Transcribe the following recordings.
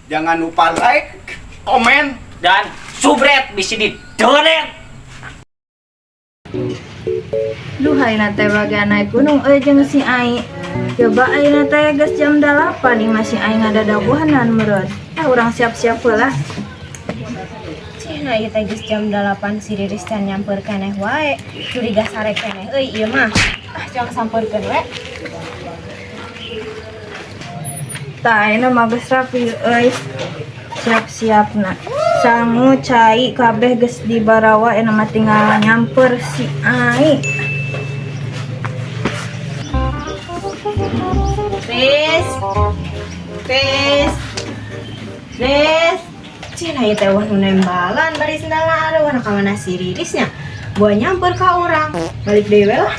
Jangan lupa like, komen, dan subret bisa didoret. Duh ayeuna teh bagian naik gunung jeung si Ai. Coba ayeuna teh geus jam 8 ieu masih Ai ngadadaguhanan meureun. Urang siap-siap heula. Cina ieu teh geus jam 8 si Riris can nyamper keneh wae. Curiga sare keneh euy ieu mah. Jangan sampeurkeun we. Tah ayeuna mah geus rapi euy. Siap-siapna. Sangu cai kabeh geus dibarawa ena mah tinggal nyamper si Ai. Ris. Cina ieu teh wah nu nembalan bari sendalna areuwana ka mana si Ririsnya. Gua nyamper ka urang. Balik deui we lah.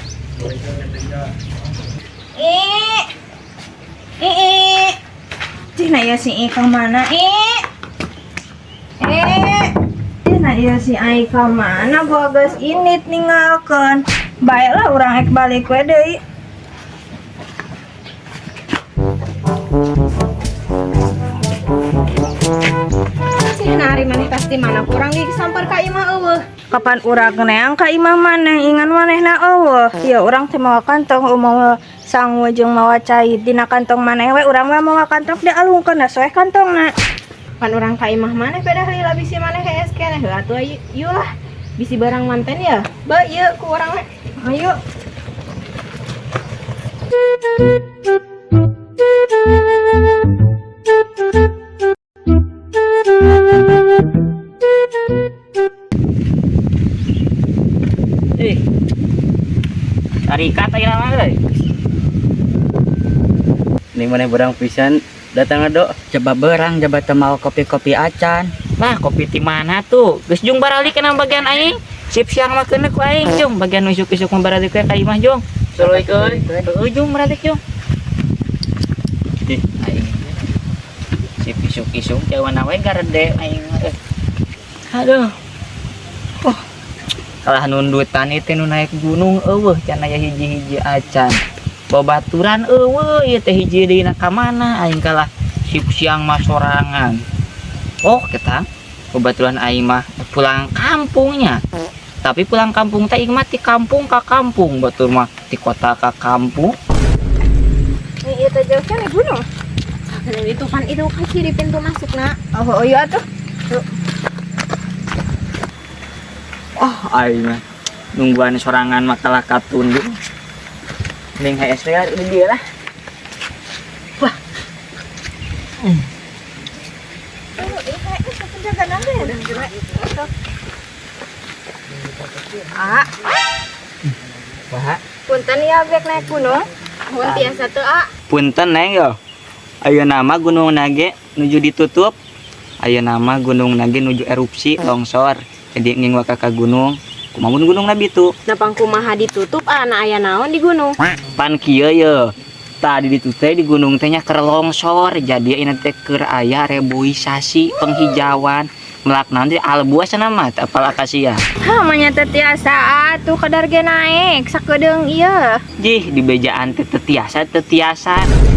Cina ya si I ka mana? Cina ya si Ai ka mana? Gua geus init ninggalkeun. Baiklah urang ek balik we deui. Cina ari maneh pasti mana kurang geus samper ka imah eueuh. Kapan urang neang ka imah maneh ingan manehna eueuh. Ieu urang teh mawa kantong mau sangu jeung mawa cai dina kantong maneh we urang mah mawa kantong di alungkeun soeh kantongna. Pan urang ka imah maneh beda heula bisi maneh hees keneh heula atuh ieu lah. Bisi barang manten ya. Ba ieu ku urang we. Ayo. Cari kata yang mana euy? Ning maneh berang pisan datang ado coba berang jabat mau kopi-kopi acan. Lah kopi ti mana tuh? Geus jung baralik kana bagian aing. Sip siang mah keuneu ku aing jung bagian isuk-isuk mah baralik ka imah jung. Suluy euy. Heuh jung baralik jung. Ih, Aing. Sip isuk-isuk jawana we garede aing mah. Aduh. Kalah nundutan itu nu naik gunung eueuh can aya hiji-hiji acan. Babaturan eueuh ieu teh hiji deuna ka mana aing kalah sip siang mah sorangan. Oh, kita babaturan aing mah pulang kampungnya. Tapi pulang kampung teh aing mah ti kampung ka kampung, batur mah ti kota ka kampung. Ieu teh jauh kan gunung. Itu kan di pintu masukna. Oh iya atuh. Aing mah nungguan sorangan makalah katundung. Ning HS teh di dieu lah. Wah. Wah. Punten ya bek naik gunung. Mun tiasa teu Punten neng yo. Ayeuna mah gunung nage nuju ditutup. Ayeuna mah gunung nage nuju erupsi longsor. Jadi nging waka ka gunung. Kumaha gunung nabi tu? Napang kumaha ditutup ana aya naon di gunung. Pan kieu ye. Tadi ditutup teh di gunung teh nya keur longsor. Jadi ieu teh keur aya reboisasi penghijauan. Melak nanti albuas nama apal akasia. Hah manya teh tiasa atuh kadar ge naik sakedeung ieu. Jih di bejaan teh tetiasa.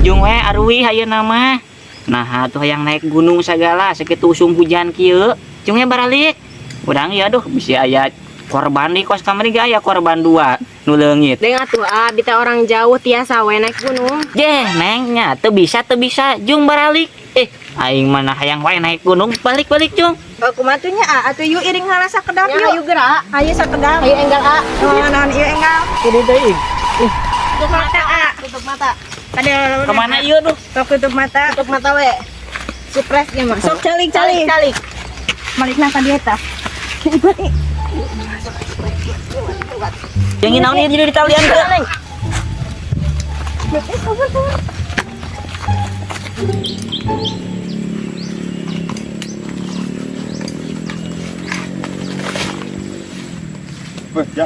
Jung we arwi hayeuna mah. Nah atuh hayang naik gunung sagala sakitu usum hujan kieu. Jung we baralik. Urang ieu aduh bisi aya korban di kos kamari ge aya korban 2 nu leungit. Deng atuh abi teh orang jauh tiasa we naik gunung. Jeh neng nya teu bisa jung baralik. Aing mana hayang wae naik gunung balik jung. Kumaha tuh nya atuh yuk iring heula sakedap Ya, yuk. ayo gerak. Ayo sakedap. Ayo enggal Naon ieu enggal. Kudu teuing. Tutup mata tutup mata. Ada Kemana ieu duh? sok tutup mata. Tutup mata we. Supresnya mah. Sok calik. Malikna ka dieu tah. Yang naon ieu jadi ditalian teh neng. Weh, Jam.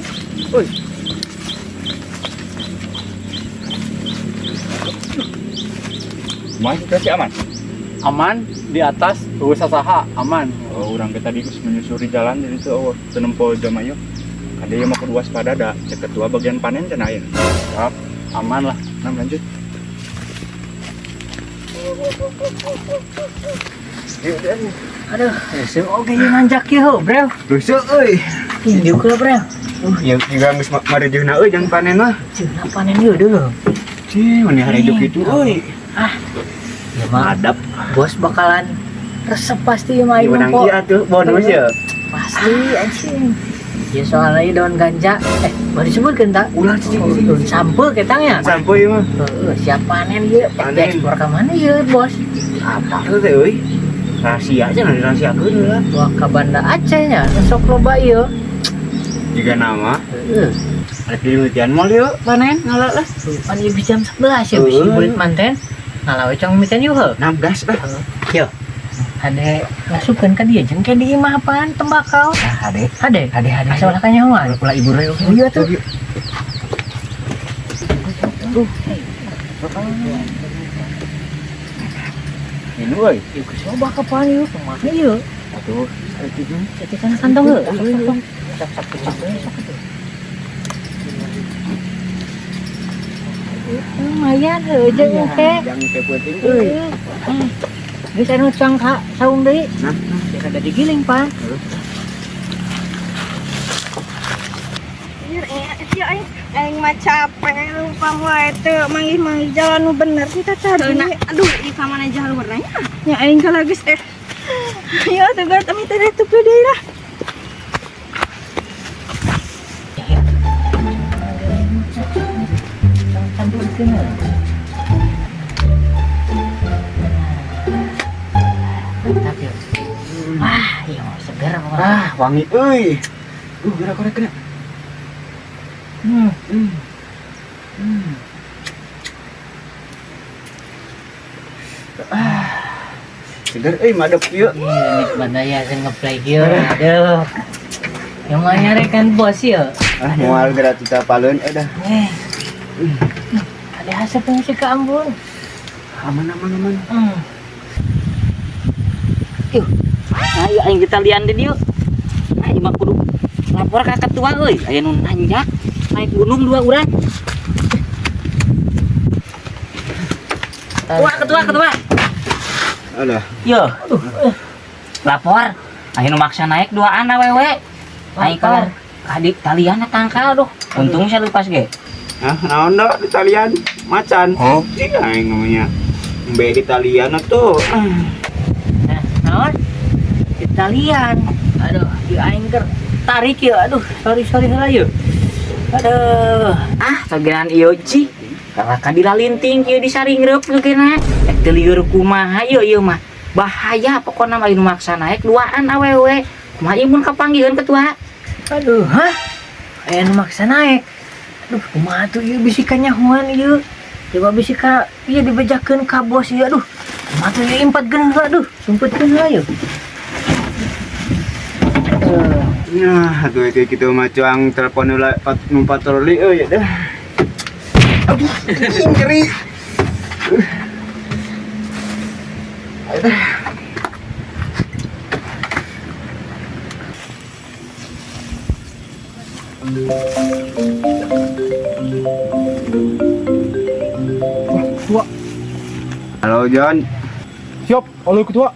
Mas, kasih aman? Aman di atas usah saha aman. Orang kita tadi menyusuri jalan jadi itu tenempo jam ayo. Ada yang mau kedua sepada ada cek ketua bagian panen cenah aya. Siap, aman lah. Nah lanjut. Aduh, oke nanjak ya, bro. Rusuh euy. Induk lah, bro. Ya juga geus marejeuna euy jeung panen mah. Cina panen yuk dulu. Cih, mun harejuk itu euy. Ya mah adap. Bos bakalan resep pasti ya mah Ieu menang po. ieu atuh bonus ya. Pasti anjing. Ya soalnya daun ganja. Baru disebutkan tak? Ulah cicing. Daun sampel ketangnya. Sampai mah. Siap panen ya. Panen. Ekspor ke mana ya, bos? Apa tuh teh euy? Rahasia aja nanti rahasiakeun lah. Wah, ke Banda Aceh nya. Sok loba ieu. Juga nama. Ada penelitian mal yuk panen ngalah lah. Pan ieu jam 11 ya bisi bulit manten. Ngalawe cong miten yuk heuh. 16 lah. Yo. Ade masukkan ke dia jeung ke di imah apaan tembakau. Ade. Asal lah kanyawan. Ulah ibu reu. Iya tuh. Ini euy. Ieu coba kapan yuk? Kemana yuk? Atuh, Cetekan kantong heuh. Sok. Lumayan heuh jeung teh. Yang teh penting euy. Geus anu cangka saung deui. Nah, Kada digiling, Pak. Aing mah capek lupa wae teu manggih-manggih jalan nu bener kita tadi. Aduh, di kamana jalur nanya. Ya aing ka lagi teh. Ayo tuh gat ami teh tuh deui lah. Iya segar apa? wangi euy. Gerak kena. Segar euy madep ieu. Nik bandaya sing ngeplay kieu. Aduh. Yang mau nyarekan bos ya. Moal gerak kita paleun dah. Ada hasil pengisi ke Ambon. Aman. Yuk. Ayo aing kita lian di dieu. Aing mah kudu lapor ka ketua euy. Aya nu nanjak naik gunung 2 urang. Ketua. Alah. Yo. Lapor. Aing nu maksa naik 2an awewe. Aing kalah adik talian tangkal doh. Untung saya lepas ge. Naon da di talian macan. Cing aing namanya. Mbe di talian atuh. Nah, naon? Di talian. Aduh, di aing ker tarik ya. Aduh, sorry heula yeuh. Aduh. Sagenan ieu ci. Karena kadila linting kieu disaringreup geuna. Ek teu lieur kumaha ieu mah. Bahaya pokona mah anu maksa naik 2an awewe. Kumaha ieu mun kapanggiheun ketua? Aduh, aya nu maksa naik. Aduh, kumaha tuh ieu bisikan nyahoan ieu? Coba bisika ieu dibejakeun ka bos ieu. Aduh, kumaha tuh ieu impatkeun heula aduh, sumpetkeun heula yeuh. Nah, atuh itu kitu mah cuang telepon heula nu patroli euy dah. Aduh, nyeri. Halo John. Siap, halo ketua.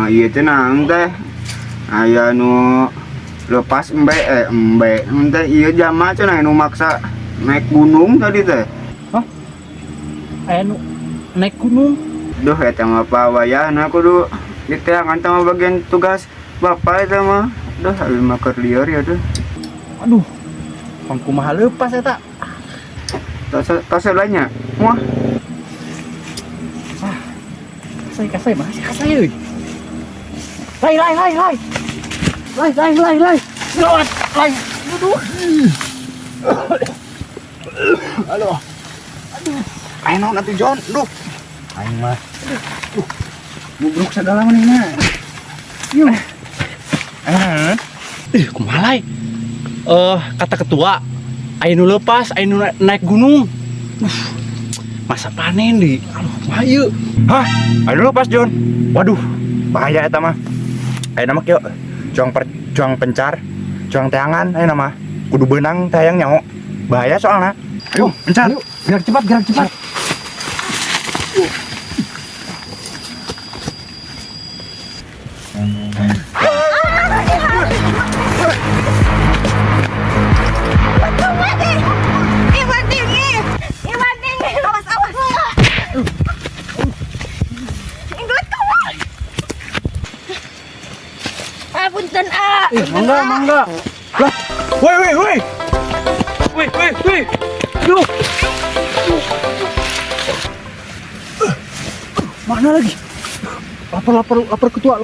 Iya tenang teh. Aya nu lepas embe teh ieu jama cenah nu maksa naik gunung tadi teh. Anu naik gunung. Duh eta mah pawayahna kudu diteangan tama bagian tugas bapak eta mah. Duh abi mah keur lieur ya duh. Aduh. Pang kumaha leupas eta. Tas lainnya. Moah. Kasai masih kasai euy. Lai. Lewat, lai. Aduh. Aduh. Ayo naon atuh John. Duh. Aing mah Bubruk segala manehna. yuk. Kumaha lai? Kata ketua, aya nu lepas, aya nu naik gunung. Masa panen di. Aduh, ayo. Hah? Ayo lepas John. Waduh, bahaya eta mah. Ayo nama kieu. Cuang pencar, cuang teangan ayo nama. Kudu beunang tayang nyaho. Bahaya soalna. Ayo, pencar. Gerak cepat. Iwan tinggi. Iwan tinggi. Awas awas. Inggot kawan. Punten Mangga. Lah, woi. Woi. Duh. Mana lagi? Lapar ketua.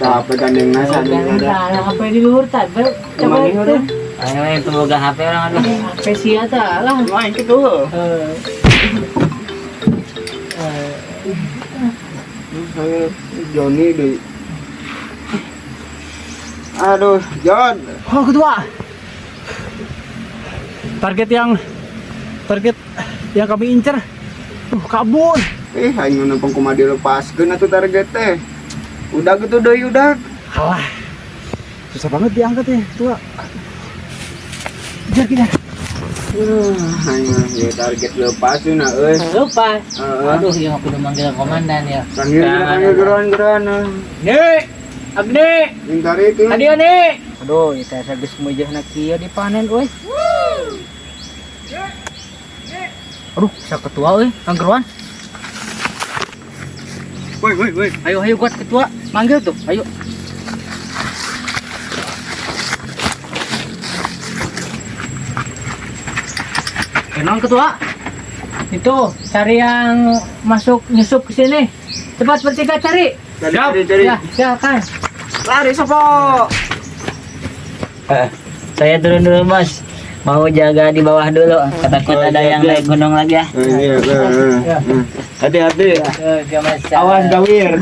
Apa gandeng nasa HP di luhur tak coba itu. Ayo itu boga HP orang ada. HP sia tah lah main gitu. Joni deh. Aduh, John. Oh, ketua. Target yang kami incer. Kabur. Hanya numpang kumadi lepaskeun atuh target teh. Udah gitu deui udah. Alah. Susah banget diangkat ya, tua. Kejar. Hanya ya target lepas na euy. Lupa. Aduh, yang aku udah manggil komandan ya. Panggil geran-geran. Nek, Agni, Mintar itu. Adio nih. Aduh, kita sagis mujahna kieu dipanen euy. Aduh, sa ketua euy, anggeruan. Woi. Ayo buat ketua, manggil tuh. Ayo. Kenal ketua? Itu cari yang masuk nyusup ke sini. Cepat bertiga cari. Cari. Ya, silakan. Lari sopo. Saya turun dulu, Bos. Mau jaga di bawah dulu. Takut ada yang naik gunung lagi ya. Iya. Hati-hati. Awas gawir.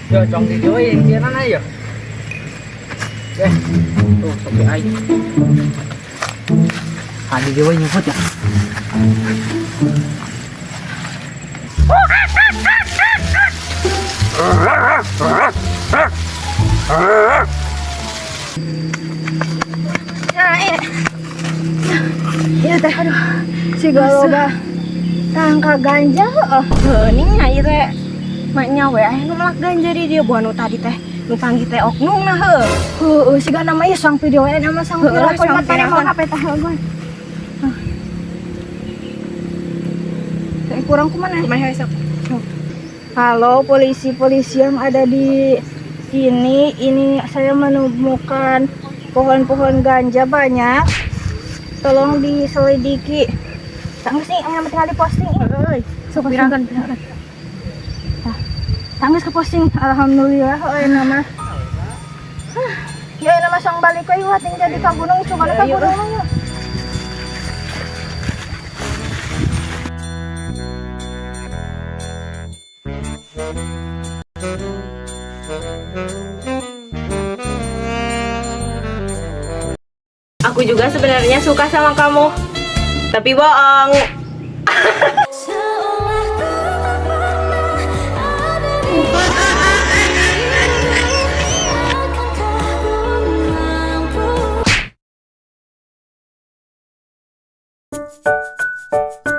Yo, cong di dewe yang dia mana ya? Tuh, topi aja. Di dewe nyebut ya. Ya teh aduh. Si galoba tangka ganja heuning nyai teh maknya we aya nu melak ganja di dia buah nu tadi teh nu panggih teh oknum nah heueuh siga nama ieu sang video nama sang video Heueuh, sang teh mau video. HP teh gue kurang kumana Kumaha we sok? halo polisi yang ada di sini ini saya menemukan pohon-pohon ganja banyak tolong diselidiki tangis nih yang tinggal di posting sok pirangkan tangis ke posting alhamdulillah nama ya nama sang balik ke iwa tinggal di kagunung coba ke gunung yuk. Aku juga sebenarnya suka sama kamu. Tapi bohong. Thank you.